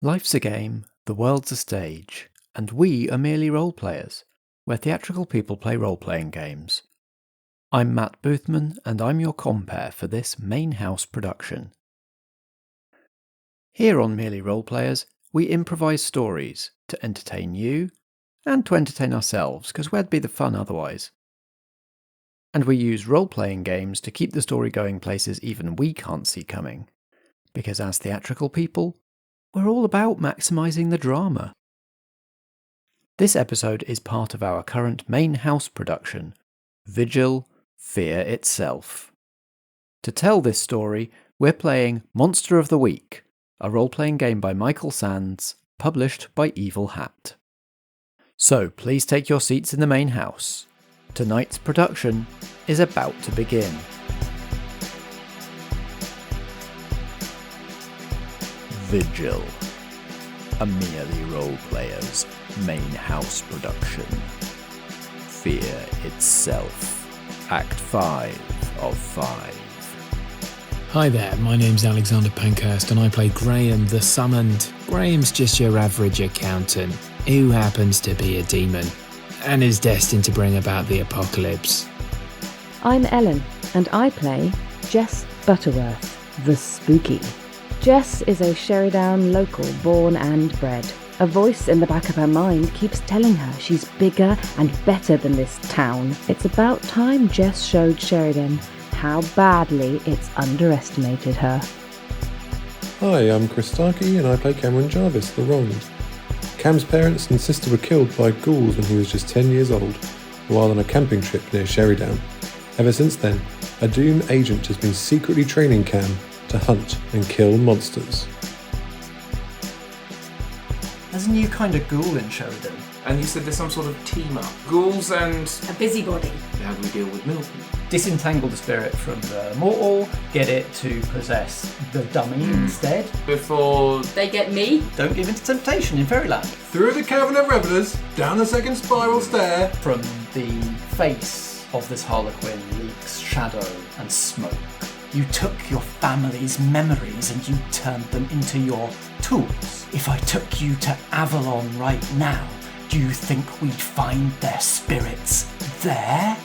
Life's a game, the world's a stage, and we are merely role-players, where theatrical people play role-playing games. I'm Matt Boothman, and I'm your compere for this main house production. Here on Merely Role-Players, we improvise stories to entertain you, and to entertain ourselves, because where'd be the fun otherwise? And we use role-playing games to keep the story going places even we can't see coming, because as theatrical people, we're all about maximising the drama. This episode is part of our current main house production, Vigil, Fear Itself. To tell this story, we're playing Monster of the Week, a role-playing game by Michael Sands, published by Evil Hat. So please take your seats in the main house. Tonight's production is about to begin. Vigil, a Merely Role-Players main house production. Fear Itself, Act 5 of 5. Hi there, my name's Alexander Pankhurst and I play Graham the Summoned. Graham's just your average accountant, who happens to be a demon, and is destined to bring about the apocalypse. I'm Ellen, and I play Jess Butterworth, the Spooky. Jess is a Sherrydown local, born and bred. A voice in the back of her mind keeps telling her she's bigger and better than this town. It's about time Jess showed Sheridan how badly it's underestimated her. Hi, I'm Chris Starkey and I play Cameron Jarvis, the Wronged. Cam's parents and sister were killed by ghouls when he was just 10 years old, while on a camping trip near Sherrydown. Ever since then, a Doom agent has been secretly training Cam to hunt and kill monsters. There's a new kind of ghoul in Sheridan. And you said there's some sort of team up. Ghouls and... a busybody. How do we deal with Milton? Disentangle the spirit from the mortal, get it to possess the dummy instead. Before... They get me. Don't give in to temptation in Fairyland. Through the cavern of revelers, down the second spiral stair. From the face of this harlequin leaks shadow and smoke. You took your family's memories and you turned them into your tools. If I took you to Avalon right now, do you think we'd find their spirits there?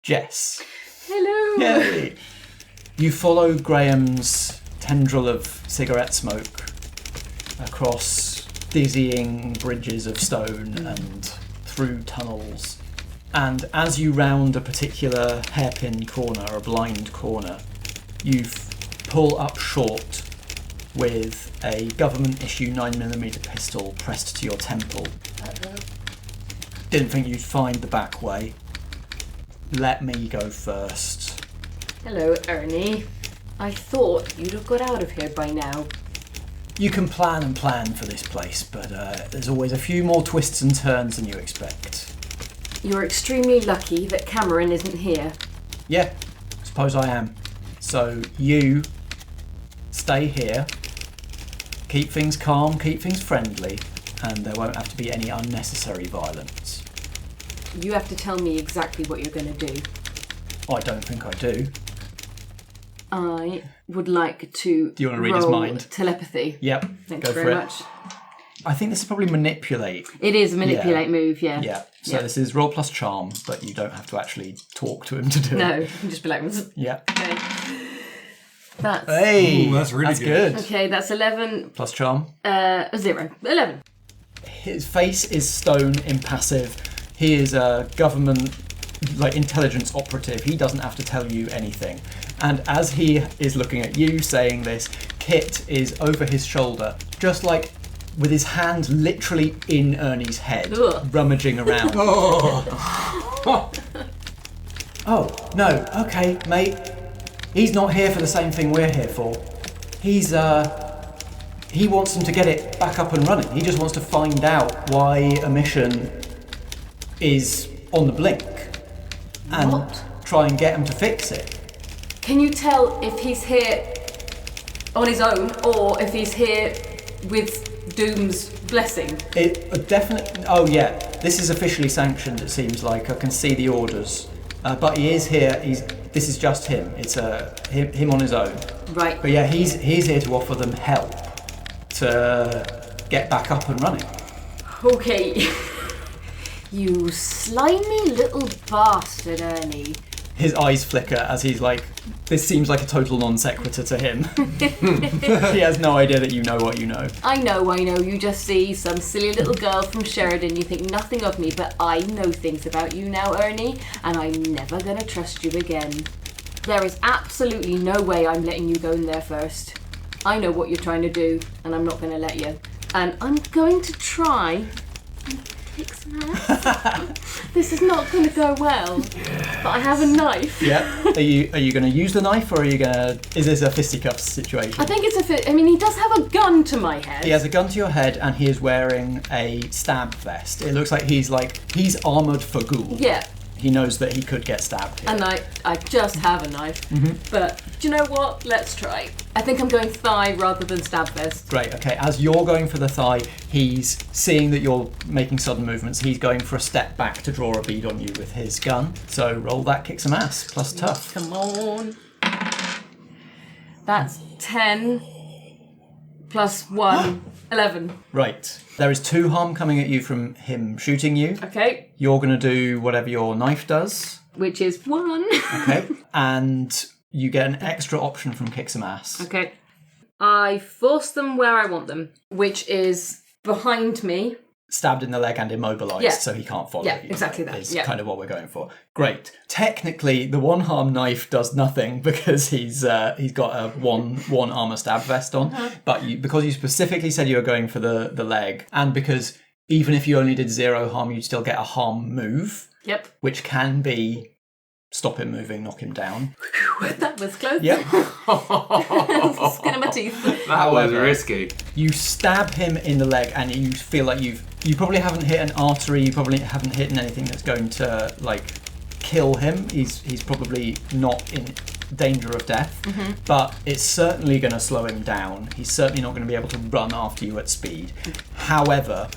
Jess. Hello. Yay! You follow Graham's tendril of cigarette smoke across dizzying bridges of stone and through tunnels. And as you round a particular hairpin corner, a blind corner, you pull up short with a government-issue 9mm pistol pressed to your temple. Didn't think you'd find the back way. Let me go first. Hello, Ernie. I thought you'd have got out of here by now. You can plan and plan for this place, but there's always a few more twists and turns than you expect. You're extremely lucky that Cameron isn't here. Yeah, I suppose I am. So you stay here, keep things calm, keep things friendly, and there won't have to be any unnecessary violence. You have to tell me exactly what you're going to do. I don't think I do. I would like to Do you want to read his roll mind? Telepathy. Yep, Thanks go very for it. much. I think this is probably manipulate. It is a manipulate move, yeah. Yeah, so this is roll plus charm, but you don't have to actually talk to him to do No, it. you can just be like, Yeah. okay. That's... Hey, Ooh, that's really good. Okay, that's 11, Plus charm. 0. 11. His face is stone impassive. He is a government, intelligence operative. He doesn't have to tell you anything. And as he is looking at you saying this, Kit is over his shoulder, just like with his hand literally in Ernie's head, rummaging around. Oh, no, okay, mate. He's not here for the same thing we're here for. He wants them to get it back up and running. He just wants to find out why a mission is on the blink. And try and get him to fix it. Can you tell if he's here on his own or if he's here with Doom's blessing? Definitely. Oh yeah, this is officially sanctioned. It seems like I can see the orders, but he is here. This is just him. It's him on his own. Right. But yeah, he's here to offer them help to get back up and running. Okay. You slimy little bastard, Ernie. His eyes flicker as he's like, this seems like a total non sequitur to him. He has no idea that you know what you know. I know. You just see some silly little girl from Sheridan. You think nothing of me, but I know things about you now, Ernie, and I'm never gonna trust you again. There is absolutely no way I'm letting you go in there first. I know what you're trying to do, and I'm not gonna let you. And I'm going to try and kick some ass. This is not going to go well. Yes. But I have a knife. Yeah. Are you going to use the knife, or are you going to? Is this a fisticuffs situation? I think it's I mean, he does have a gun to my head. He has a gun to your head, and he is wearing a stab vest. It looks like he's armoured for ghoul. Yeah. He knows that he could get stabbed here. And I just have a knife. Mm-hmm. But do you know what? Let's try. I think I'm going thigh rather than stab vest. Great, okay. As you're going for the thigh, he's seeing that you're making sudden movements. He's going for a step back to draw a bead on you with his gun. So roll that, kick some ass, plus tough. Come on. That's 10 plus 1, 11. Right. There is 2 harm coming at you from him shooting you. Okay. You're going to do whatever your knife does. Which is 1. Okay. And you get an extra option from kick some ass. Okay. I force them where I want them, which is behind me. Stabbed in the leg and immobilised, so he can't follow you. Yeah, exactly that. Is kind of what we're going for. Great. Technically, the 1 harm knife does nothing because he's got a one armour stab vest on. But because you specifically said you were going for the leg, and because even if you only did 0 harm, you'd still get a harm move. Yep. Which can be stop him moving, knock him down. That was close. Yep. Skin of my teeth. That was risky. You stab him in the leg, and you feel like you probably haven't hit an artery. You probably haven't hit anything that's going to kill him. He's probably not in danger of death, but it's certainly going to slow him down. He's certainly not going to be able to run after you at speed. However,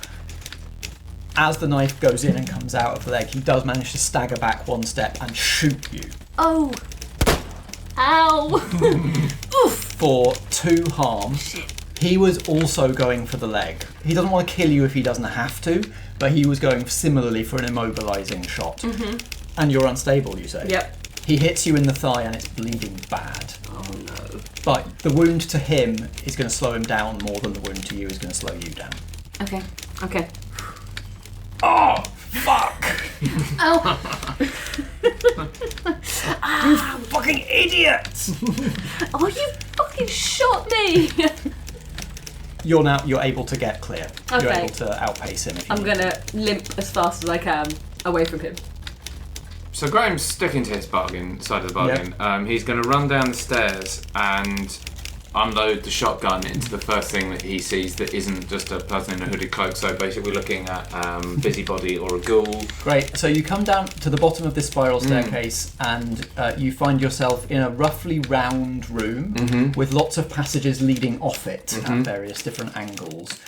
as the knife goes in and comes out of the leg, he does manage to stagger back 1 step and shoot you. Oh. Ow. Oof. For 2 harm. Shit. He was also going for the leg. He doesn't want to kill you if he doesn't have to, but he was going similarly for an immobilising shot. And you're unstable, you say? Yep. He hits you in the thigh and it's bleeding bad. Oh no. But the wound to him is going to slow him down more than the wound to you is going to slow you down. Okay. Oh, fuck! Ow! You fucking idiot! Oh, you fucking shot me! You're able to get clear. Okay. You're able to outpace him. I'm gonna limp as fast as I can away from him. So Graham's sticking to his side of the bargain. He's going to run down the stairs and unload the shotgun into the first thing that he sees that isn't just a person in a hooded cloak. So basically we're looking at busybody or a ghoul. Great. So you come down to the bottom of this spiral staircase and you find yourself in a roughly round room with lots of passages leading off it at various different angles.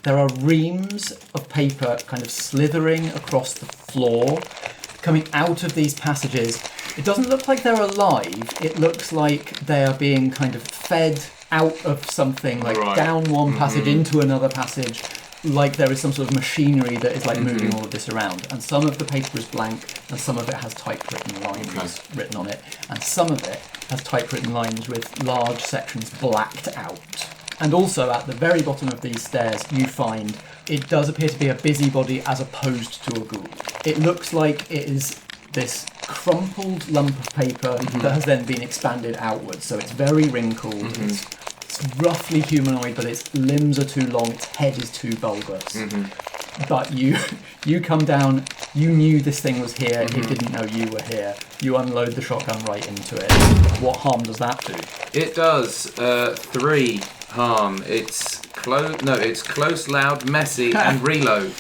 There are reams of paper kind of slithering across the floor, coming out of these passages. It doesn't look like they're alive. It looks like they are being kind of fed out of something, like down one passage into another passage, like there is some sort of machinery that is like moving all of this around. And some of the paper is blank, and some of it has typewritten lines written on it, and some of it has typewritten lines with large sections blacked out. And also at the very bottom of these stairs, you find it does appear to be a busybody as opposed to a ghoul. It looks like it is this crumpled lump of paper that has then been expanded outwards. So it's very wrinkled. It's roughly humanoid, but its limbs are too long, its head is too bulbous. But you come down, you knew this thing was here, it didn't know you were here. You unload the shotgun right into it. What harm does that do? It does 3 harm. It's close, loud, messy, and reload.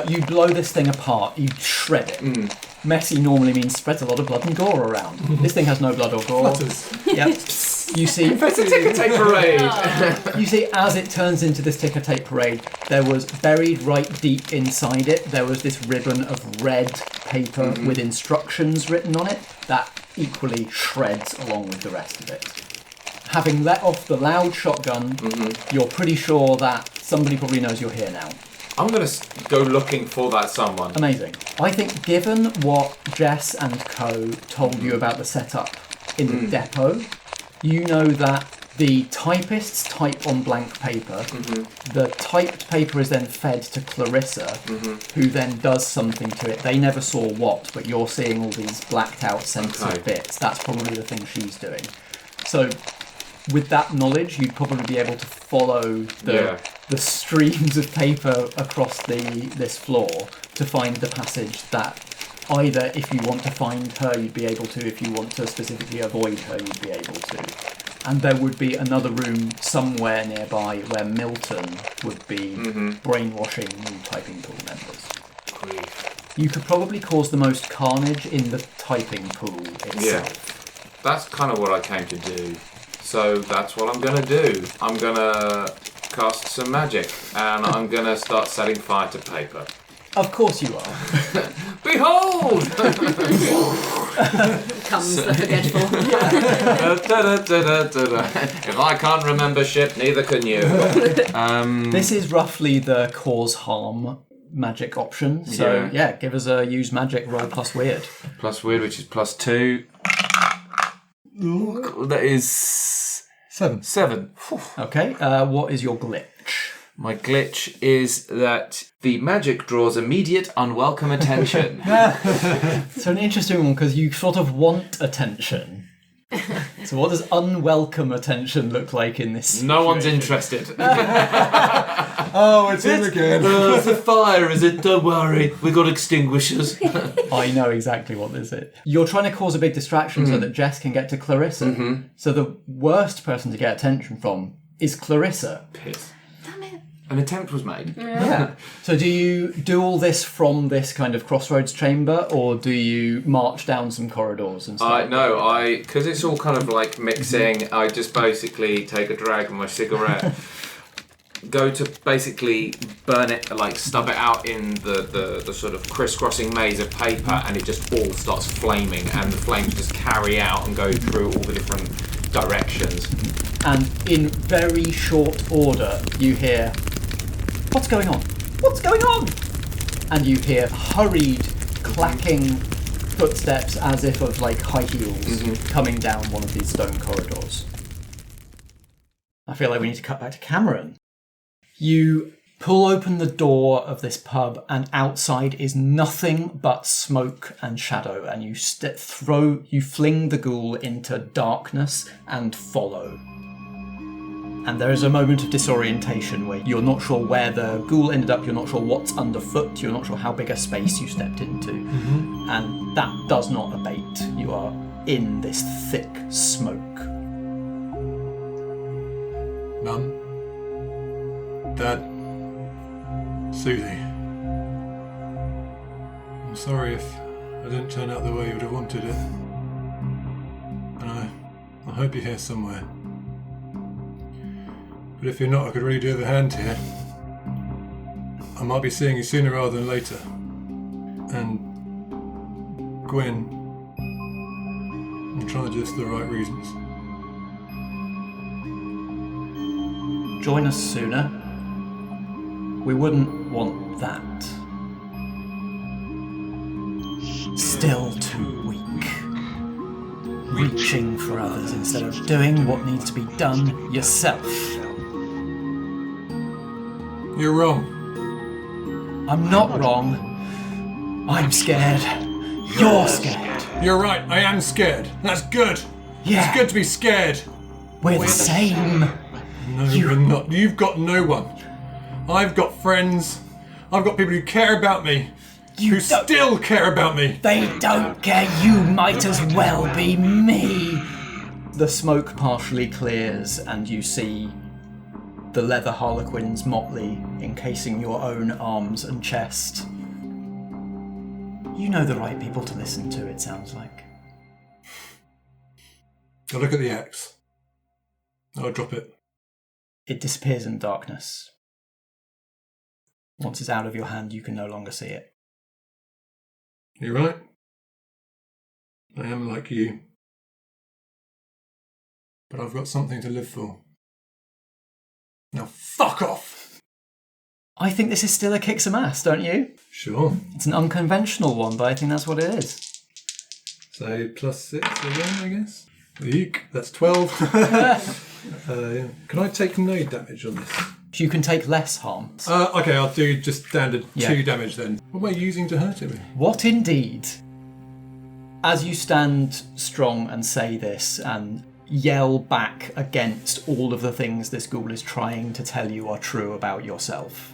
You blow this thing apart, you shred it. Messy normally means spreads a lot of blood and gore around. This thing has no blood or gore. Yep. You see, It's a ticker tape parade. you see, as it turns into this ticker tape parade, there was buried right deep inside it, there was this ribbon of red paper with instructions written on it that equally shreds along with the rest of it. Having let off the loud shotgun, you're pretty sure that somebody probably knows you're here now. I'm going to go looking for that someone. Amazing. I think given what Jess and co told you about the setup in the depot, you know that the typists type on blank paper, the typed paper is then fed to Clarissa, who then does something to it. They never saw what, but you're seeing all these blacked out censored bits. That's probably the thing she's doing. So with that knowledge, you'd probably be able to follow the streams of paper across this floor to find the passage that either if you want to find her, you'd be able to. If you want to specifically avoid her, you'd be able to. And there would be another room somewhere nearby where Milton would be brainwashing new typing pool members. Grief. You could probably cause the most carnage in the typing pool itself. Yeah. That's kind of what I came to do. So that's what I'm going to do. I'm going to cast some magic and I'm going to start setting fire to paper. Of course you are. Behold! Comes the forgetful. If I can't remember shit, neither can you. This is roughly the cause harm magic option. So yeah, give us a use magic roll plus weird. Plus weird, which is +2. That is 7. Okay, what is your glitch? My glitch is that the magic draws immediate unwelcome attention. So an interesting one, because you sort of want attention. So what does unwelcome attention look like in this situation? No one's interested. Oh, it's him again. It's a fire, is it? Don't worry, we got extinguishers. I know exactly what this is. You're trying to cause a big distraction so that Jess can get to Clarissa. So the worst person to get attention from is Clarissa. Piss. An attempt was made. Yeah. So do you do all this from this kind of crossroads chamber, or do you march down some corridors and stuff? Because it's all kind of like mixing, I just basically take a drag of my cigarette, go to basically burn it, like stub it out in the sort of crisscrossing maze of paper, and it just all starts flaming, and the flames just carry out and go through all the different directions. And in very short order, you hear, "What's going on? What's going on?" And you hear hurried, clacking footsteps as if of like high heels coming down one of these stone corridors. I feel like we need to cut back to Cameron. You pull open the door of this pub, and outside is nothing but smoke and shadow, and you fling the ghoul into darkness and follow. And there is a moment of disorientation where you're not sure where the ghoul ended up, you're not sure what's underfoot, you're not sure how big a space you stepped into. And that does not abate. You are in this thick smoke. Mum? Dad? Susie? I'm sorry if I didn't turn out the way you would have wanted it. And I hope you're here somewhere. But if you're not, I could really do with a hand here. I might be seeing you sooner rather than later. And Gwen, I'm trying to do this for the right reasons. Join us sooner. We wouldn't want that. Still too weak. Reaching for others instead of doing what needs to be done yourself. You're wrong. I'm not wrong. I'm scared. You're scared. You're right, I am scared. That's good. Yeah. It's good to be scared. We're the same. No, you're not. You've got no one. I've got friends. I've got people who care about me. Who still care about me. They don't care. You might as well be me. The smoke partially clears and you see the leather harlequin's motley encasing your own arms and chest. You know the right people to listen to, it sounds like. I look at the axe. I'll drop it. It disappears in darkness. Once it's out of your hand, you can no longer see it. You're right. I am like you. But I've got something to live for. Now fuck off! I think this is still a kick some ass, don't you? Sure. It's an unconventional one, but I think that's what it is. So +6 again, I guess. Eek, that's 12. Yeah. Can I take no damage on this? You can take less harm. Okay, I'll do just standard Yeah. 2 damage then. What am I using to hurt him? What indeed? As you stand strong and say this and yell back against all of the things this ghoul is trying to tell you are true about yourself,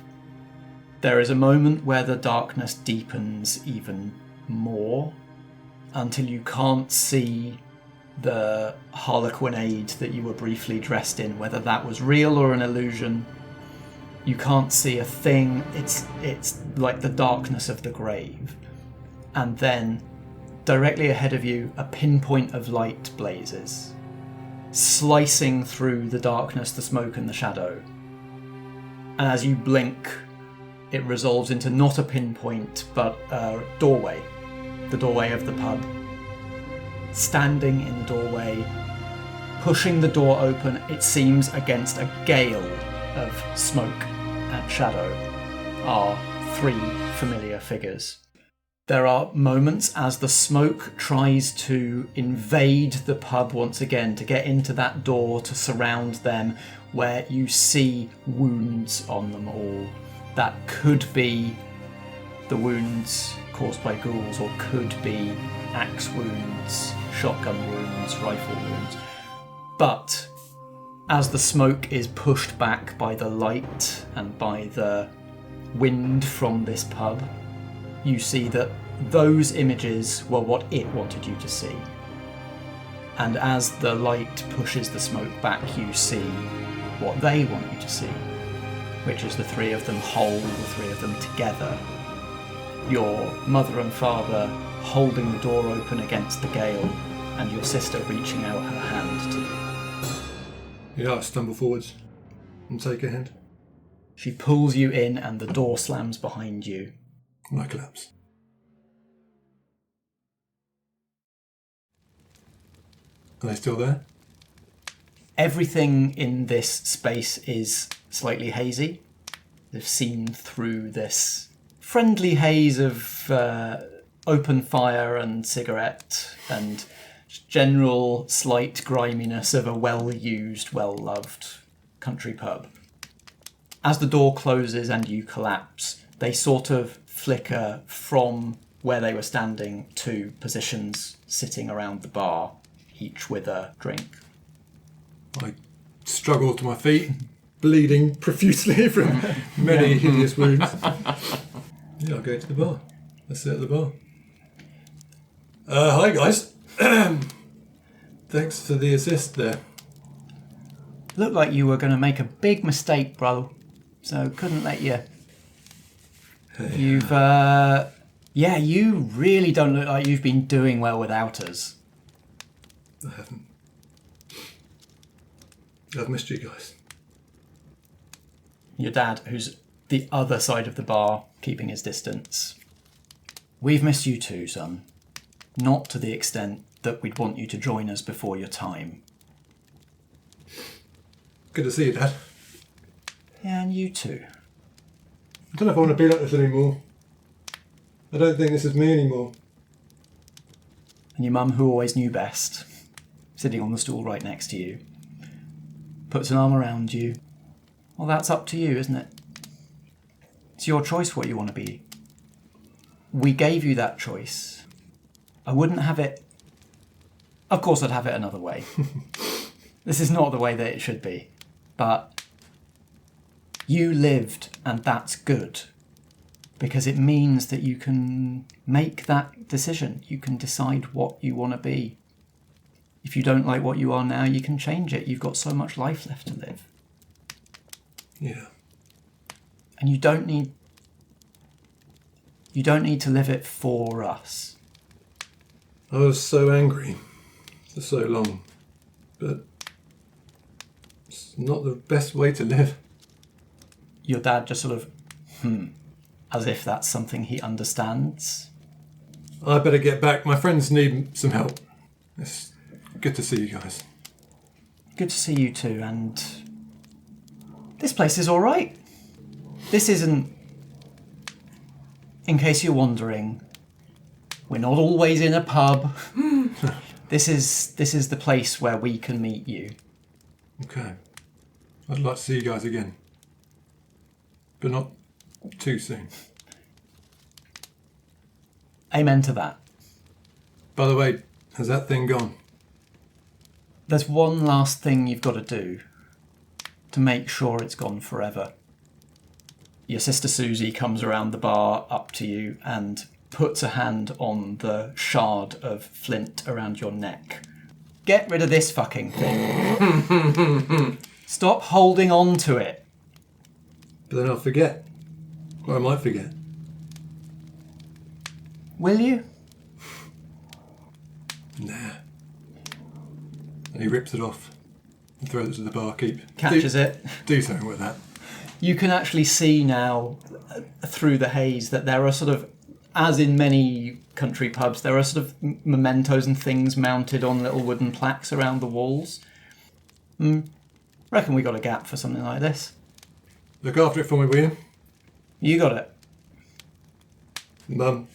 there is a moment where the darkness deepens even more until you can't see the harlequinade that you were briefly dressed in, whether that was real or an illusion. You can't see a thing. It's like the darkness of the grave. And then, directly ahead of you, a pinpoint of light blazes, slicing through the darkness, the smoke and the shadow. And as you blink, it resolves into not a pinpoint, but a doorway. The doorway of the pub. Standing in the doorway, pushing the door open, it seems against a gale of smoke and shadow, are 3 familiar figures. There are moments as the smoke tries to invade the pub once again, to get into that door, to surround them, where you see wounds on them all. That could be the wounds caused by ghouls, or could be axe wounds, shotgun wounds, rifle wounds. But as the smoke is pushed back by the light and by the wind from this pub, you see that those images were what it wanted you to see. And as the light pushes the smoke back, you see what they want you to see, which is the 3 of them whole, the 3 of them together. Your mother and father holding the door open against the gale, and your sister reaching out her hand to you. Yeah, I stumble forwards and take a hand. She pulls you in and the door slams behind you. And I collapse. Are they still there? Everything in this space is slightly hazy. They've seen through this friendly haze of open fire and cigarette and general slight griminess of a well-used, well-loved country pub. As the door closes and you collapse, they sort of flicker from where they were standing to positions sitting around the bar, each with a drink. I struggle to my feet, bleeding profusely from many hideous wounds. Yeah, I'll go to the bar. Let's sit at the bar. Hi guys. Thanks for the assist there. Looked like you were going to make a big mistake, bro. So couldn't let you. You've, you really don't look like you've been doing well without us. I haven't. I've missed you guys. Your dad, who's the other side of the bar, keeping his distance. We've missed you too, son. Not to the extent that we'd want you to join us before your time. Good to see you, Dad. Yeah, and you too. I don't know if I want to be like this anymore. I don't think this is me anymore. And your mum, who always knew best, sitting on the stool right next to you, puts an arm around you. Well, that's up to you, isn't it? It's your choice what you want to be. We gave you that choice. I wouldn't have it... Of course I'd have it another way. This is not the way that it should be. But you lived, and that's good. Because it means that you can make that decision. You can decide what you want to be. If you don't like what you are now, you can change it. You've got so much life left to live. Yeah. And you don't need to live it for us. I was so angry for so long, but it's not the best way to live. Your dad just sort of, as if that's something he understands. I better get back. My friends need some help. It's good to see you guys. Good to see you too, and this place is all right. This isn't, in case you're wondering, we're not always in a pub. This is the place where we can meet you. Okay. I'd like to see you guys again. But not too soon. Amen to that. By the way, has that thing gone? There's one last thing you've got to do to make sure it's gone forever. Your sister Susie comes around the bar up to you and puts a hand on the shard of flint around your neck. Get rid of this fucking thing. Stop holding on to it. But then I'll forget. Or I might forget. Will you? Nah. And he rips it off and throws it to the barkeep. Catches it. Do something with that. You can actually see now through the haze that there are sort of, as in many country pubs, there are sort of mementos and things mounted on little wooden plaques around the walls. Reckon we got a gap for something like this. Look after it for me, will you? You got it. Mum.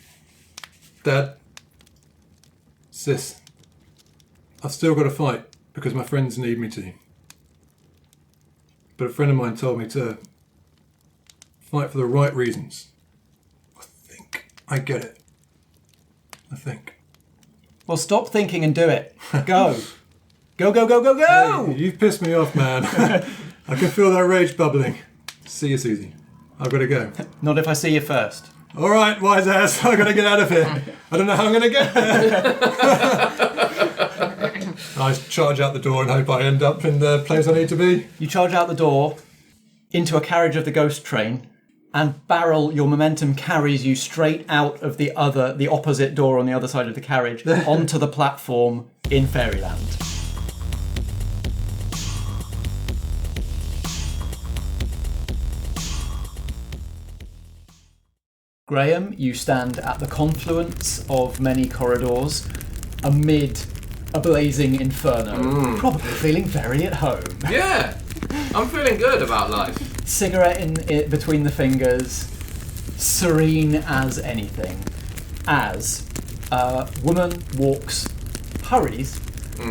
Dad. Sis. I've still got to fight because my friends need me to. But a friend of mine told me to fight for the right reasons. I think I get it. I think. Well, stop thinking and do it. Go. Go, go, go, go, go! Hey, you've pissed me off, man. I can feel that rage bubbling. See you, Susie. I've got to go. Not if I see you first. All right, wise ass. I've got to get out of here. I don't know how I'm going to get there. I charge out the door and hope I end up in the place I need to be. You charge out the door into a carriage of the ghost train, and barrel, your momentum carries you straight out of the opposite door on the other side of the carriage onto the platform in Fairyland. Graham, you stand at the confluence of many corridors amid a blazing inferno, probably feeling very at home. Yeah, I'm feeling good about life. Cigarette in between the fingers, serene as anything, as a woman hurries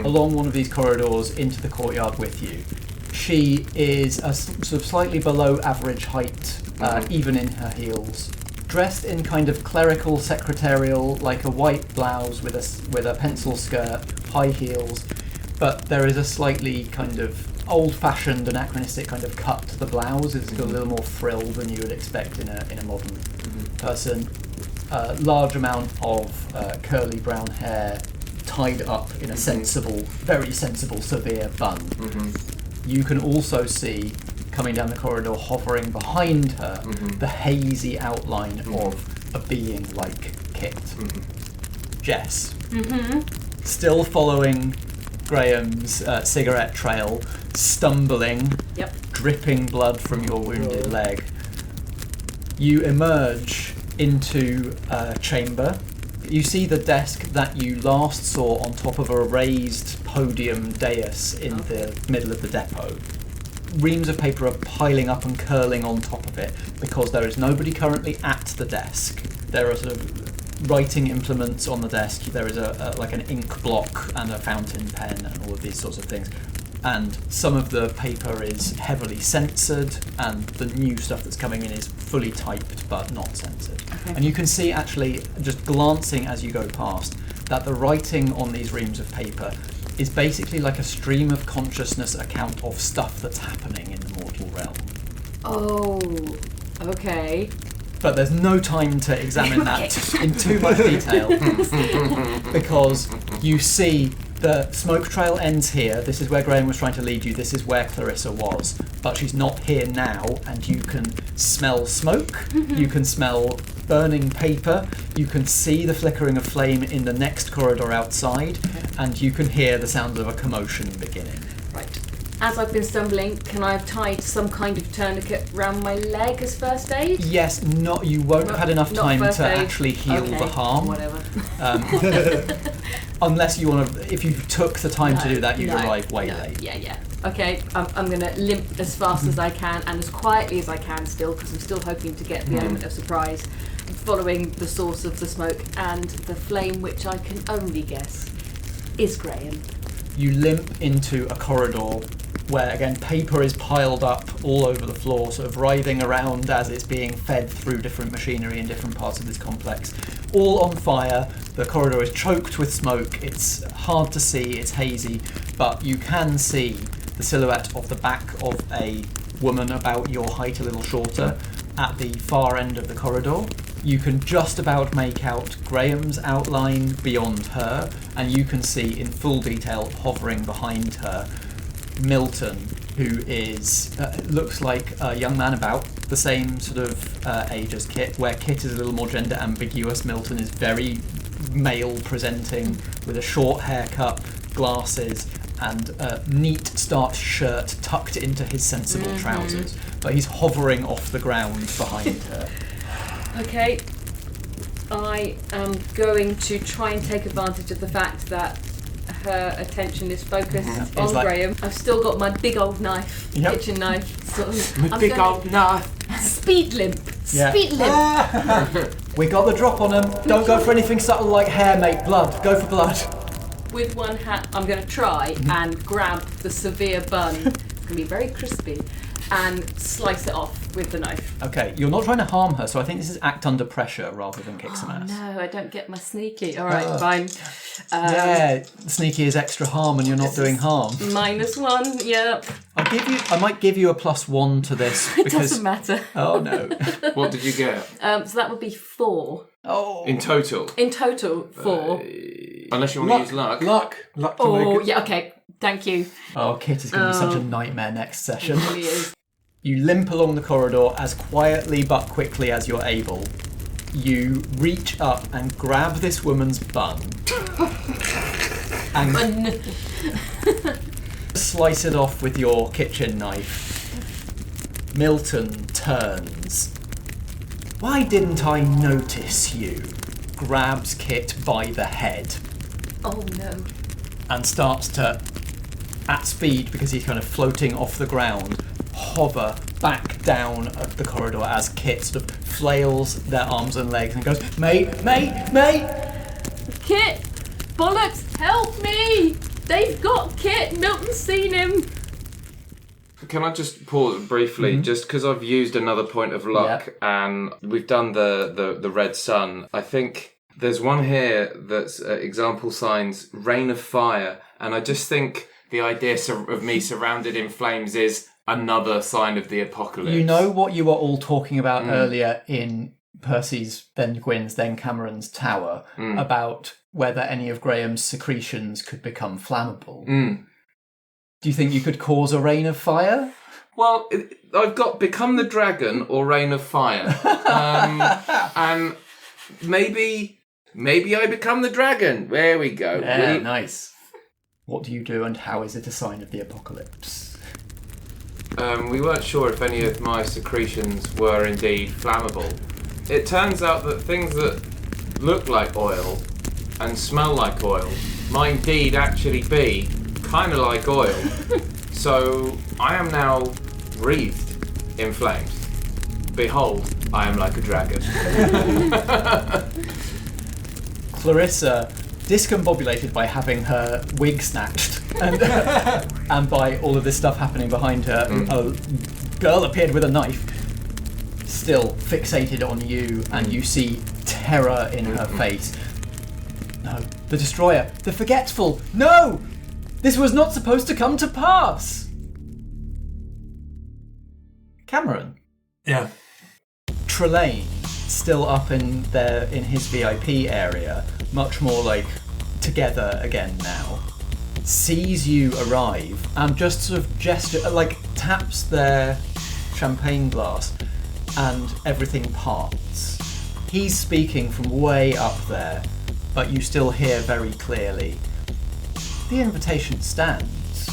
along one of these corridors into the courtyard with you. She is a sort of slightly below average height, even in her heels. Dressed in kind of clerical, secretarial, like a white blouse with a pencil skirt, high heels, but there is a slightly kind of old-fashioned, anachronistic kind of cut to the blouse. It's got a little more frill than you would expect in a modern person. A large amount of curly brown hair tied up in a sensible, very sensible, severe bun. You can also see, coming down the corridor, hovering behind her, the hazy outline of a being like Kit. Jess, still following Graham's cigarette trail, stumbling, dripping blood from your wounded leg. You emerge into a chamber. You see the desk that you last saw on top of a raised podium dais in the middle of the depot. Reams of paper are piling up and curling on top of it because there is nobody currently at the desk. There are sort of writing implements on the desk. There is like an ink block and a fountain pen and all of these sorts of things. And some of the paper is heavily censored, and the new stuff that's coming in is fully typed but not censored. Okay. And you can see, actually, just glancing as you go past, that the writing on these reams of paper is basically like a stream of consciousness account of stuff that's happening in the mortal realm. Oh, okay. But there's no time to examine that in too much detail because you see the smoke trail ends here. This is where Graham was trying to lead you. This is where Clarissa was. But she's not here now, and you can smell smoke. You can smell burning paper. You can see the flickering of flame in the next corridor outside, and you can hear the sound of a commotion beginning. Right. As I've been stumbling, can I have tied some kind of tourniquet round my leg as first aid? Yes, you won't have had enough Not time first to aid. actually heal Okay, the harm. Whatever. Unless you want to, if you took the time to do that, you'd arrive way late. Yeah. Okay, I'm going to limp as fast as I can and as quietly as I can still, because I'm still hoping to get the element of surprise, following the source of the smoke and the flame, which I can only guess is Graham. You limp into a corridor where, again, paper is piled up all over the floor, sort of writhing around as it's being fed through different machinery in different parts of this complex. All on fire, the corridor is choked with smoke, it's hard to see, it's hazy, but you can see the silhouette of the back of a woman about your height, a little shorter, at the far end of the corridor. You can just about make out Graham's outline beyond her, and you can see in full detail, hovering behind her, Milton, who is looks like a young man about the same sort of age as Kit, where Kit is a little more gender ambiguous. Milton is very male presenting, with a short haircut, glasses, and a neat starched shirt tucked into his sensible trousers. But he's hovering off the ground behind her. Okay, I am going to try and take advantage of the fact that her attention is focused on Graham. I've still got my big old knife, kitchen knife. So Old knife. Speed limp. Yeah. Speed limp. We got the drop on him. Don't go for anything subtle like hair, mate. Blood. Go for blood. With one hand, I'm going to try and grab the severe bun. It's going to be very crispy. And slice it off with the knife. Okay, you're not trying to harm her, so I think this is act under pressure rather than kick some ass. No, I don't get my sneaky. All right, fine. Yeah, sneaky is extra harm and you're not doing harm. -1, yep. I might give you a +1 to this It because doesn't matter. Oh no. What did you get? So that would be 4. Oh. In total? In total, 4. Unless you want to use luck. Luck to Oh, make it. yeah, okay. Thank you. Oh, Kit is going to be such a nightmare next session. It really is. You limp along the corridor as quietly but quickly as you're able. You reach up and grab this woman's bun and slice it off with your kitchen knife. Milton turns. Why didn't I notice you? Grabs Kit by the head. Oh no. And starts to, at speed, because he's kind of floating off the ground, hover back down the corridor as Kit sort of flails their arms and legs and goes, mate! Kit! Bollocks, help me! They've got Kit! Milton's seen him! Can I just pause briefly, just because I've used another point of luck and we've done the red sun. I think there's one here that's example signs, rain of fire, and I just think the idea of me surrounded in flames is another sign of the apocalypse. You know what you were all talking about earlier in Percy's, then Gwyn's, then Cameron's tower, about whether any of Graham's secretions could become flammable. Do you think you could cause a rain of fire? Well, I've got become the dragon or rain of fire. And maybe I become the dragon. There we go. Yeah, nice. What do you do and how is it a sign of the apocalypse? We weren't sure if any of my secretions were indeed flammable. It turns out that things that look like oil and smell like oil might indeed actually be kind of like oil. So I am now wreathed in flames. Behold, I am like a dragon. Clarissa, discombobulated by having her wig snatched and by all of this stuff happening behind her, a girl appeared with a knife, still fixated on you, and you see terror in her face. No. The Destroyer. The Forgetful. No! This was not supposed to come to pass! Cameron. Yeah. Trelane, still up in his VIP area, much more like together again now, sees you arrive and just sort of taps their champagne glass and everything parts. He's speaking from way up there, but you still hear very clearly. The invitation stands.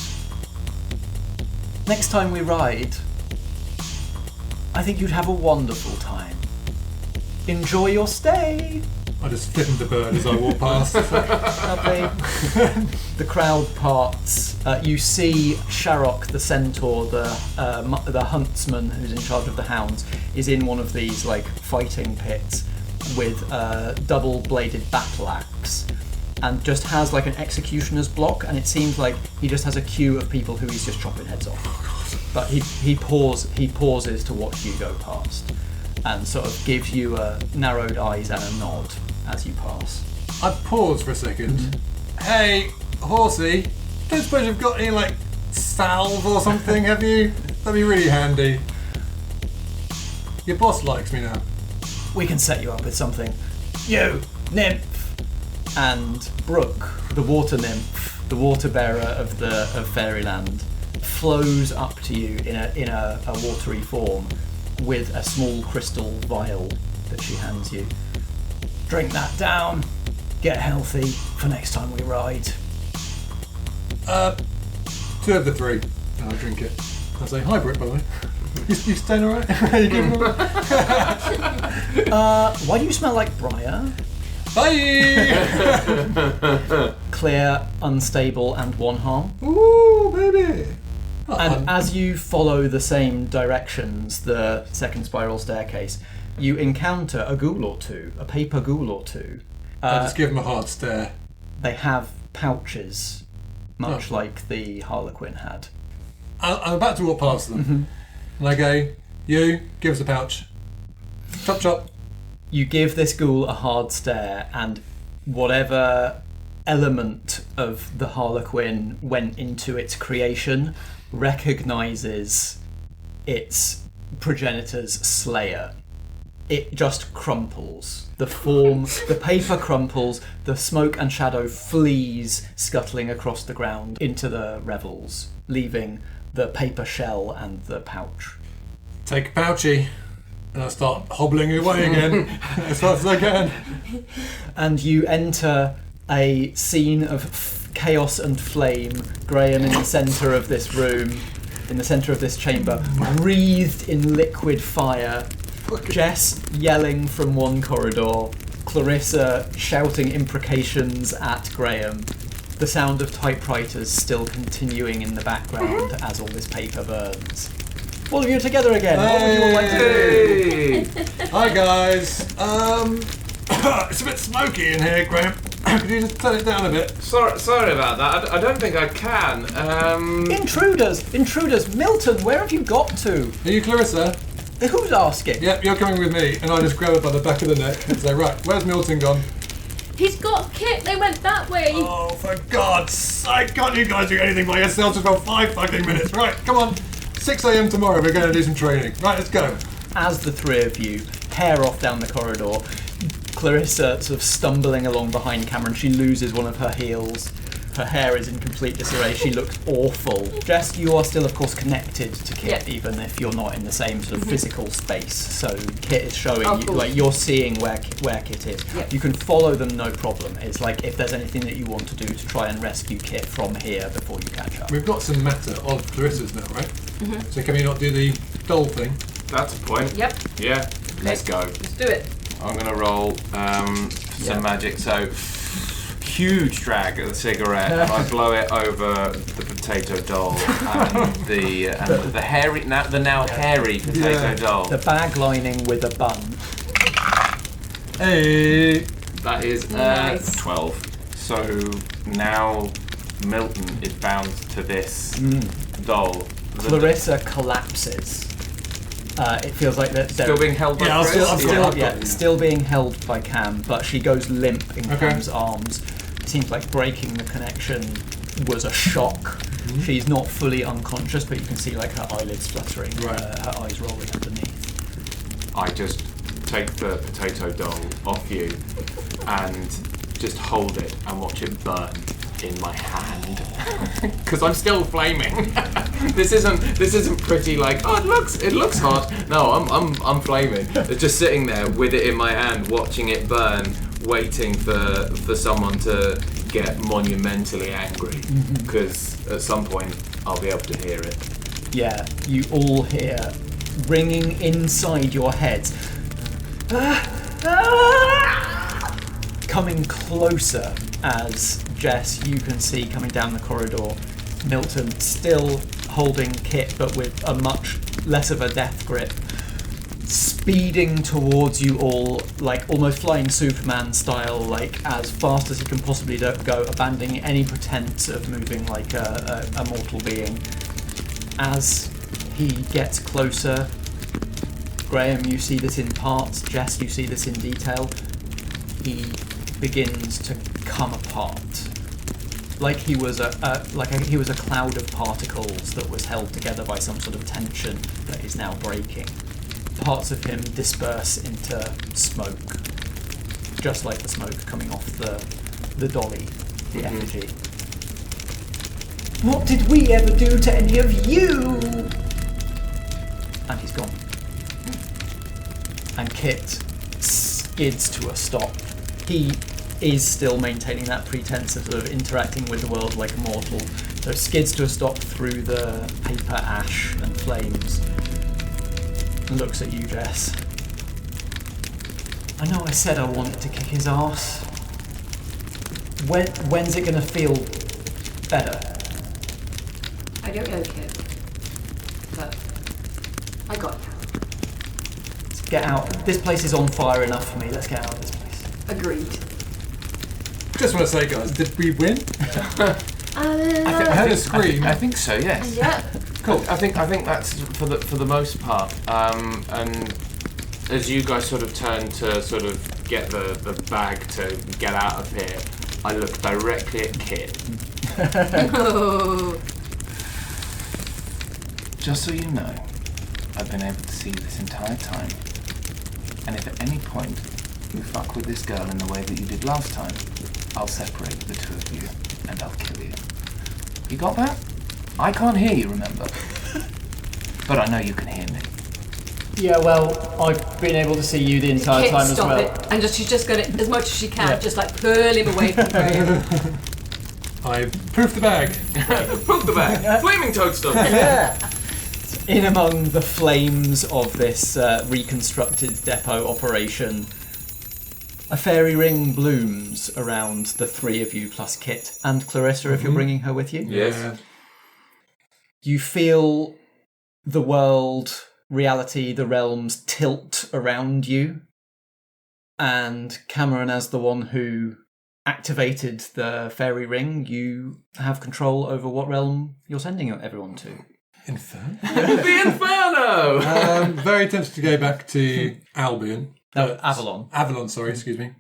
Next time we ride, I think you'd have a wonderful time. Enjoy your stay. I just flip the bird as I walk past. Lovely. The crowd parts. You see Sharrock the centaur, the huntsman who's in charge of the hounds, is in one of these fighting pits with a double-bladed battle axe, and just has an executioner's block, and it seems like he just has a queue of people who he's just chopping heads off. But he pauses to watch you go past, and sort of gives you a narrowed eyes and a nod as you pass. I pause for a second. Hey, horsey, don't suppose you've got any salve or something, have you? That'd be really handy. Your boss likes me now. We can set you up with something. You, nymph! And Brooke, the water nymph, the water bearer of Fairyland, flows up to you in a watery form with a small crystal vial that she hands you. Drink that down, get healthy for next time we ride. 2 of the 3. And I'll drink it. I'll say hi, Brooke, by the way. You staying alright? You keeping alright? Why do you smell like Briar? Bye! Clear, unstable, and 1 harm. Ooh, baby! And as you follow the same directions, the second spiral staircase, you encounter a ghoul or two, a paper ghoul or two. I just give him a hard stare. They have pouches, much like the Harlequin had. I'm about to walk past them, and I go, you, give us a pouch. Chop chop. You give this ghoul a hard stare, and whatever element of the Harlequin went into its creation recognises its progenitor's slayer. It just crumples. The form, the paper crumples, the smoke and shadow flees scuttling across the ground into the revels, leaving the paper shell and the pouch. Take a pouchy, and I start hobbling away again as fast as I can. And you enter a scene of chaos and flame. Graham in the centre of this room, in the centre of this chamber, wreathed in liquid fire. Jess yelling from one corridor, Clarissa shouting imprecations at Graham, the sound of typewriters still continuing in the background as all this paper burns. All of you together again. What would you all like to do? Hi guys. It's a bit smoky in here, Graham. Could you just turn it down a bit? Sorry about that. I don't think I can. Intruders! Milton, where have you got to? Are you Clarissa? Who's asking? Yep, you're coming with me. And I just grab her by the back of the neck and say, right, where's Milton gone? He's got Kit. They went that way. Oh, for God's sake, can't you guys do anything by yourselves for 5 fucking minutes? Right, come on. 6 a.m. tomorrow, we're going to do some training. Right, let's go. As the 3 of you pair off down the corridor, Clarissa sort of stumbling along behind Cameron, she loses one of her heels. Her hair is in complete disarray. She looks awful. Jess, you are still, of course, connected to Kit, even if you're not in the same sort of physical space. So Kit is showing you, you're seeing where Kit is. Yep. You can follow them, no problem. It's like if there's anything that you want to do to try and rescue Kit from here before you catch up. We've got some matter of Clarissa's now, right? So can we not do the doll thing? That's a point. Yep. Yeah, let's go. Let's do it. I'm going to roll some magic. So, huge drag at the cigarette, and I blow it over the potato doll and the hairy, now hairy potato doll. The bag lining with a bun. Hey! That is Nice. 12. So now Milton is bound to this doll. Clarissa collapses. It feels like that Still being held by Yeah, Chris? still being held by Cam, but she goes limp in Cam's arms. It seems like breaking the connection was a shock. Mm-hmm. She's not fully unconscious, but you can see like her eyelids fluttering, her eyes rolling underneath. I just take the potato doll off you and just hold it and watch it burn in my hand because I'm still flaming. This isn't pretty. Like, oh, it looks hot. No, I'm flaming. It's just sitting there with it in my hand, watching it burn, waiting for someone to get monumentally angry because at some point I'll be able to hear it. Yeah, you all hear ringing inside your heads. Coming closer as Jess, you can see coming down the corridor, Milton still holding Kit but with a much less of a death grip, speeding towards you all like almost flying Superman style, like as fast as he can possibly go, abandoning any pretense of moving like a mortal being. As he gets closer, Graham, you see this in parts, Jess, you see this in detail, he begins to come apart. Like he was a cloud of particles that was held together by some sort of tension that is now breaking. Parts of him disperse into smoke, just like the smoke coming off the dolly, the effigy. What did we ever do to any of you? And he's gone. And Kit skids to a stop. He is still maintaining that pretense of sort of interacting with the world like a mortal, so skids to a stop through the paper ash and flames and looks at you, Jess. I know I said I wanted to kick his ass. When's it gonna feel better? I don't know, Kit, but I got it. Let's get out. This place is on fire enough for me. Let's get out of this place. Agreed. Just want to say, guys, did we win? I heard a scream. I think so. Yes. Yeah. Cool. I think that's for the most part. And as you guys sort of turn to sort of get the bag to get out of here, I look directly at Kit. Just so you know, I've been able to see you this entire time. And if at any point you fuck with this girl in the way that you did last time, I'll separate the two of you and I'll kill you. You got that? I can't hear you, remember? But I know you can hear me. Yeah, well, I've been able to see you the entire Kit, time as stop well. it. And she's just going to, as much as she can, just like pull him away from Graham. I proof the bag. Proof the bag. Flaming toadstool. Yeah. In among the flames of this reconstructed depot operation, a fairy ring blooms around the three of you plus Kit and Clarissa if you're bringing her with you. Yes. You feel the world, reality, the realms tilt around you. And Cameron, as the one who activated the fairy ring, you have control over what realm you're sending everyone to. Inferno? The Inferno! Very tempted to go back to Albion. Avalon. Avalon, sorry, excuse me.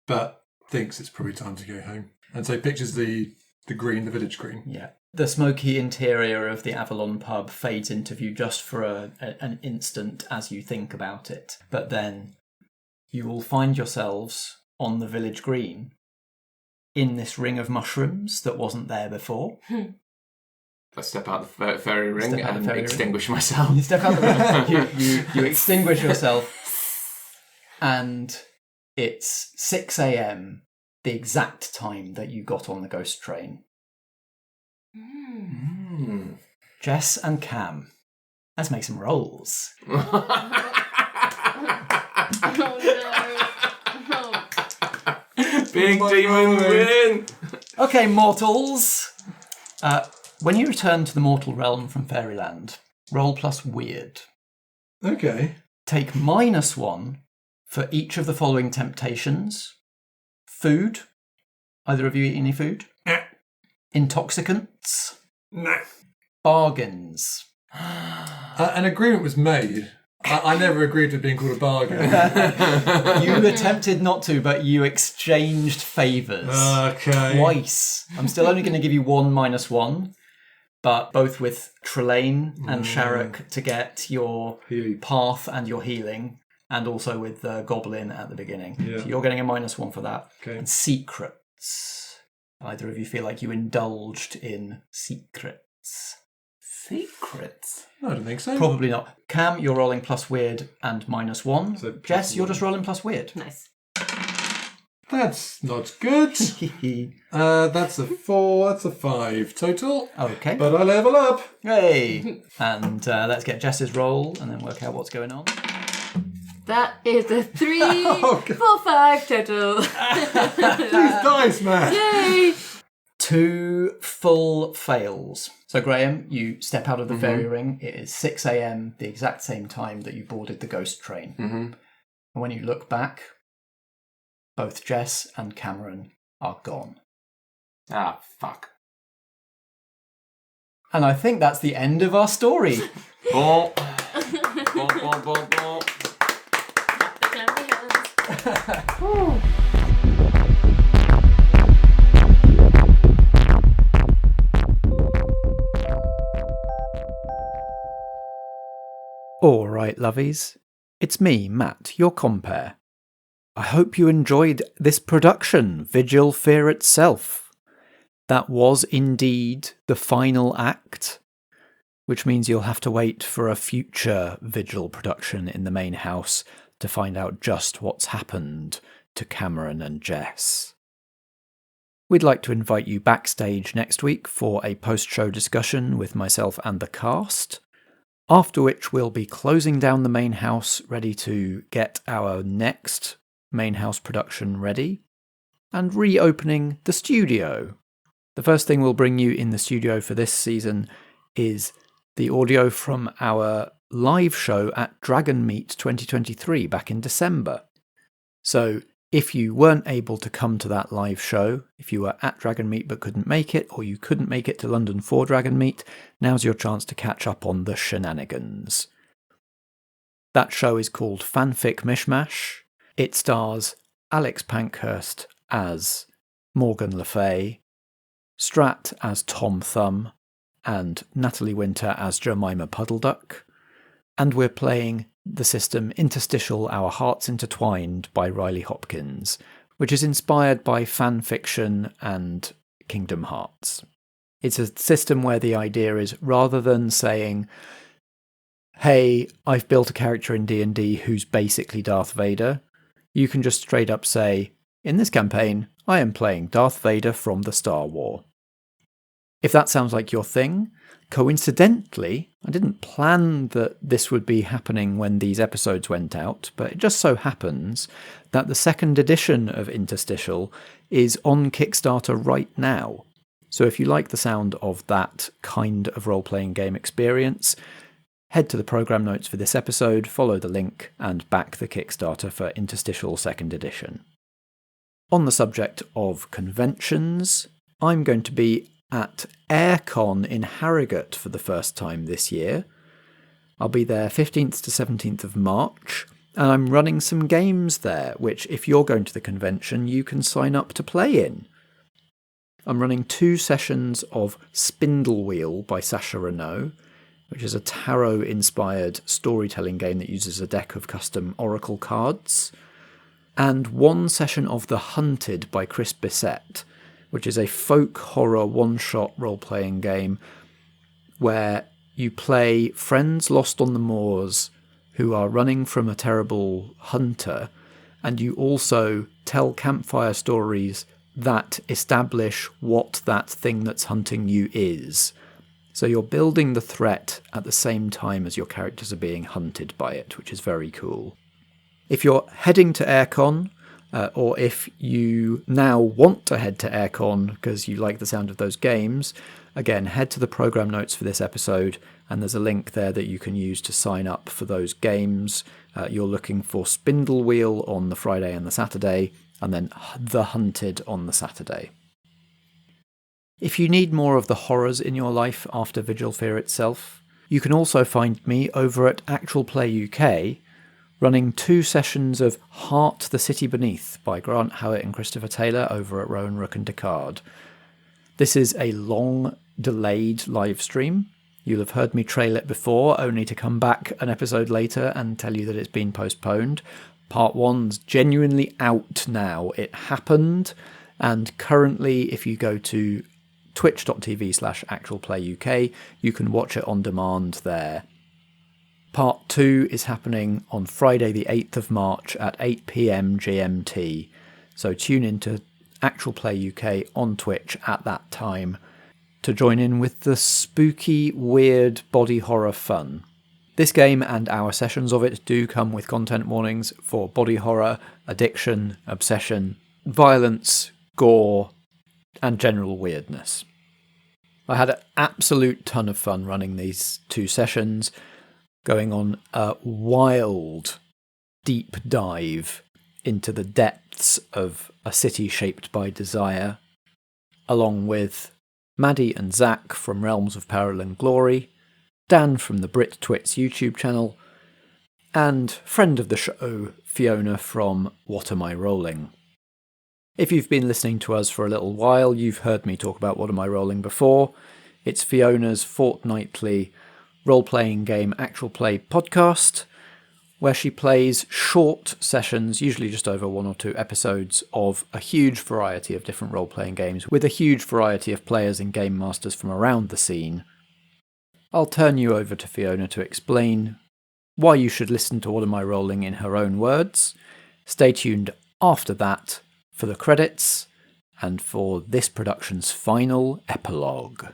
But thinks it's probably time to go home. And so pictures the green, the village green. Yeah. The smoky interior of the Avalon pub fades into view just for an instant as you think about it. But then you will find yourselves on the village green in this ring of mushrooms that wasn't there before. I step out the fairy ring and extinguish myself. You step out the ring, you extinguish yourself, and it's 6 a.m, the exact time that you got on the ghost train. Jess and Cam, let's make some rolls. Big demon win! Okay, mortals. When you return to the mortal realm from Fairyland, roll plus weird. Okay. Take -1 for each of the following temptations. Food. Either of you eat any food? Nah. Intoxicants. Nah. Bargains. An agreement was made. I never agreed to being called a bargain. You attempted not to, but you exchanged favours. Okay. Twice. I'm still only going to give you 1 - 1, but both with Trelane and Sharrock to get your path and your healing, and also with the Goblin at the beginning. Yeah. So you're getting a -1 for that. Okay. And secrets. Either of you feel like you indulged in secrets? Secrets? I don't think so. Probably not. Cam, you're rolling plus weird and -1. So Jess, you're just rolling plus weird. Nice. That's not good. That's a 4. That's a 5 total. Okay. But I level up. Hey! And let's get Jess's roll and then work out what's going on. That is a 3, Oh, God. 4, 5 total. These dice, man. Yay! 2 full fails. So, Graham, you step out of the fairy ring. It is 6 a.m., the exact same time that you boarded the ghost train. And when you look back, both Jess and Cameron are gone. Ah, fuck. And I think that's the end of our story. Bon. Bon, bon, bon, bon. All right, lovies. It's me, Matt, your compere. I hope you enjoyed this production, Vigil Fear itself. That was indeed the final act, which means you'll have to wait for a future Vigil production in the main house to find out just what's happened to Cameron and Jess. We'd like to invite you backstage next week for a post-show discussion with myself and the cast, after which we'll be closing down the main house, ready to get our next main house production ready, and reopening the studio. The first thing we'll bring you in the studio for this season is the audio from our live show at Dragon Meet 2023 back in December. So if you weren't able to come to that live show, if you were at Dragon Meet but couldn't make it, or you couldn't make it to London for Dragon Meet, now's your chance to catch up on the shenanigans. That show is called Fanfic Mishmash. It stars Alex Pankhurst as Morgan Le Fay, Strat as Tom Thumb, and Natalie Winter as Jemima Puddleduck. And we're playing the system Interstitial Our Hearts Intertwined by Riley Hopkins, which is inspired by fan fiction and Kingdom Hearts. It's a system where the idea is, rather than saying, hey, I've built a character in D&D who's basically Darth Vader, you can just straight up say, in this campaign, I am playing Darth Vader from the Star War. If that sounds like your thing, coincidentally, I didn't plan that this would be happening when these episodes went out, but it just so happens that the second edition of Interstitial is on Kickstarter right now. So if you like the sound of that kind of role-playing game experience, head to the program notes for this episode, follow the link, and back the Kickstarter for Interstitial 2nd edition. On the subject of conventions, I'm going to be at Airecon in Harrogate for the first time this year. I'll be there 15th to 17th of March, and I'm running some games there, which if you're going to the convention, you can sign up to play in. I'm running 2 sessions of Spindlewheel by Sacha Renaud, which is a tarot-inspired storytelling game that uses a deck of custom oracle cards, and 1 session of The Hunted by Chris Bissett, which is a folk horror one-shot role-playing game where you play friends lost on the moors who are running from a terrible hunter, and you also tell campfire stories that establish what that thing that's hunting you is. So you're building the threat at the same time as your characters are being hunted by it, which is very cool. If you're heading to Airecon, or if you now want to head to Airecon because you like the sound of those games, again, head to the program notes for this episode, and there's a link there that you can use to sign up for those games. You're looking for Spindlewheel on the Friday and the Saturday, and then The Hunted on the Saturday. If you need more of the horrors in your life after Vigil Fear itself, You can also find me over at Actual Play UK, running 2 sessions of Heart the City Beneath by Grant Howitt and Christopher Taylor over at Rowan Rook and Descartes. This is a long, delayed live stream. You'll have heard me trail it before, only to come back an episode later and tell you that it's been postponed. Part 1's genuinely out now. It happened, and currently, if you go to twitch.tv/actualplayuk, you can watch it on demand there. Part 2 is happening on Friday the 8th of March at 8 p.m. GMT, so tune into Actual Play UK on Twitch at that time to join in with the spooky, weird body horror fun. This game and our sessions of it do come with content warnings for body horror, addiction, obsession, violence, gore, and general weirdness. I had an absolute ton of fun running these 2 sessions, going on a wild, deep dive into the depths of a city shaped by desire, along with Maddie and Zach from Realms of Peril and Glory, Dan from the Brit Twits YouTube channel, and friend of the show, Fiona from What Am I Rolling? If you've been listening to us for a little while, you've heard me talk about What Am I Rolling before. It's Fiona's fortnightly role-playing game Actual Play podcast, where she plays short sessions, usually just over 1 or 2 episodes, of a huge variety of different role-playing games, with a huge variety of players and game masters from around the scene. I'll turn you over to Fiona to explain why you should listen to What Am I Rolling in her own words. Stay tuned after that for the credits and for this production's final epilogue.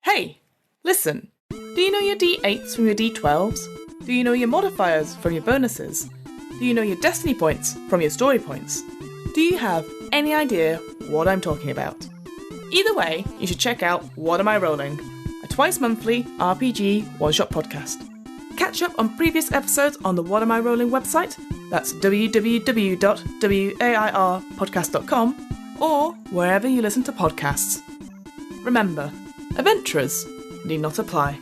Hey, listen. Do you know your D8s from your D12s? Do you know your modifiers from your bonuses? Do you know your destiny points from your story points? Do you have any idea what I'm talking about? Either way, you should check out What Am I Rolling, a twice-monthly RPG one-shot podcast. Catch up on previous episodes on the What Am I Rolling website, that's www.wairpodcast.com, or wherever you listen to podcasts. Remember, adventurers need not apply.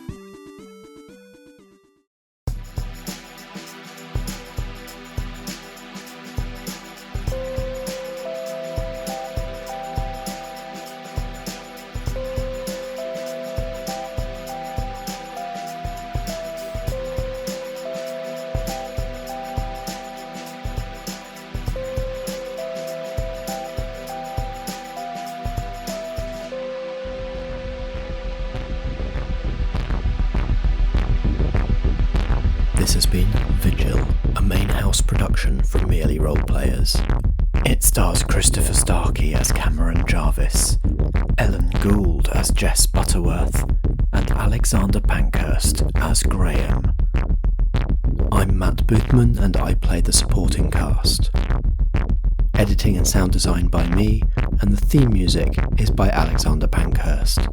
This has been Vigil, a main house production from Merely Roleplayers. It stars Christopher Starkey as Cameron Jarvis, Ellen Gould as Jess Butterworth, and Alexander Pankhurst as Graham. I'm Matt Boothman and I play the supporting cast. Editing and sound design by me, and the theme music is by Alexander Pankhurst.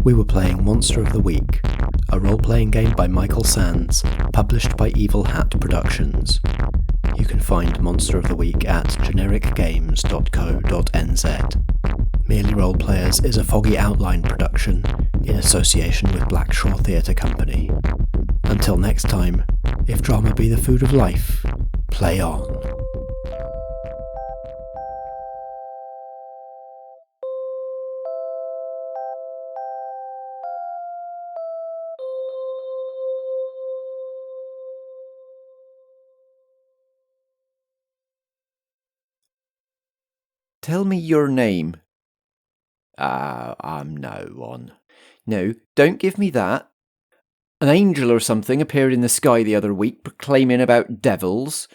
We were playing Monster of the Week, a role-playing game by Michael Sands, published by Evil Hat Productions. You can find Monster of the Week at genericgames.co.nz. Merely Roleplayers is a Foggy Outline production in association with Blackshaw Theatre Company. Until next time, if drama be the food of life, play on. Tell me your name. I'm no one. No, don't give me that. An angel or something appeared in the sky the other week proclaiming about devils.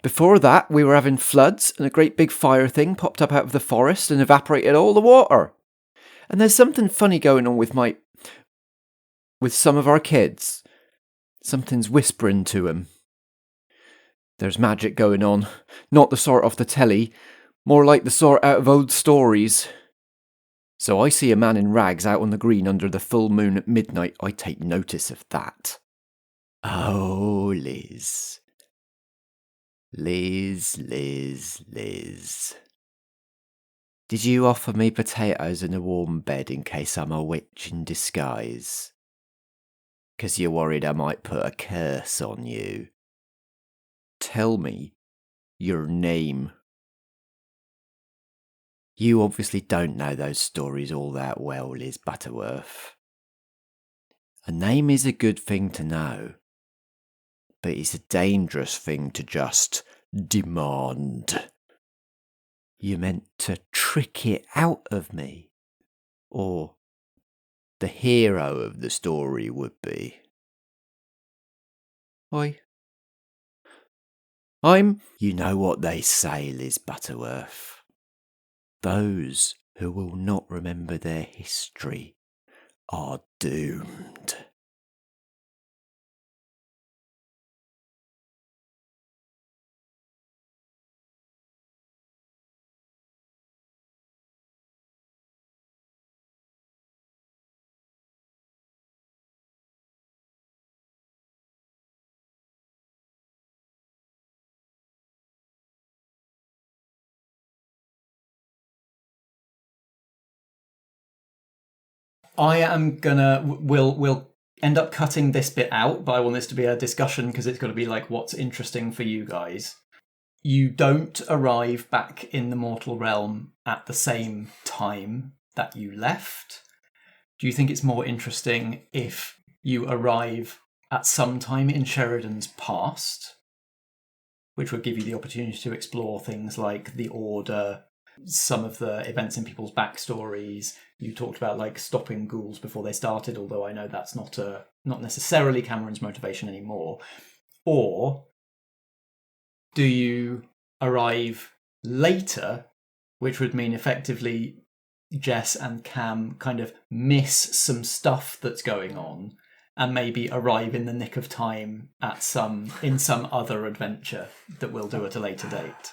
Before that, we were having floods and a great big fire thing popped up out of the forest and evaporated all the water. And there's something funny going on with some of our kids. Something's whispering to 'em. There's magic going on, not the sort off the telly, more like the sort out of old stories. So I see a man in rags out on the green under the full moon at midnight. I take notice of that. Oh, Liz. Liz. Did you offer me potatoes and a warm bed in case I'm a witch in disguise? 'Cause you're worried I might put a curse on you. Tell me your name. You obviously don't know those stories all that well, Liz Butterworth. A name is a good thing to know, but it's a dangerous thing to just demand. You meant to trick it out of me, or the hero of the story would be. I'm, you know what they say, Liz Butterworth. Those who will not remember their history are doomed. We'll end up cutting this bit out, but I want this to be a discussion because it's got to be like what's interesting for you guys. You don't arrive back in the mortal realm at the same time that you left. Do you think it's more interesting if you arrive at some time in Sheridan's past, which would give you the opportunity to explore things like the Order, some of the events in people's backstories? You talked about like stopping ghouls before they started, although I know that's not necessarily Cameron's motivation anymore. Or do you arrive later, which would mean effectively Jess and Cam kind of miss some stuff that's going on and maybe arrive in the nick of time in some other adventure that we'll do at a later date?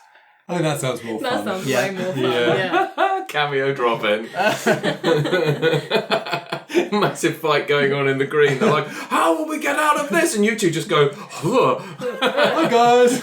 I think that sounds more fun. That sounds way more fun, yeah. Cameo drop in. Massive fight going on in the green. They're like, how will we get out of this? And you two just go, huh. Hi guys!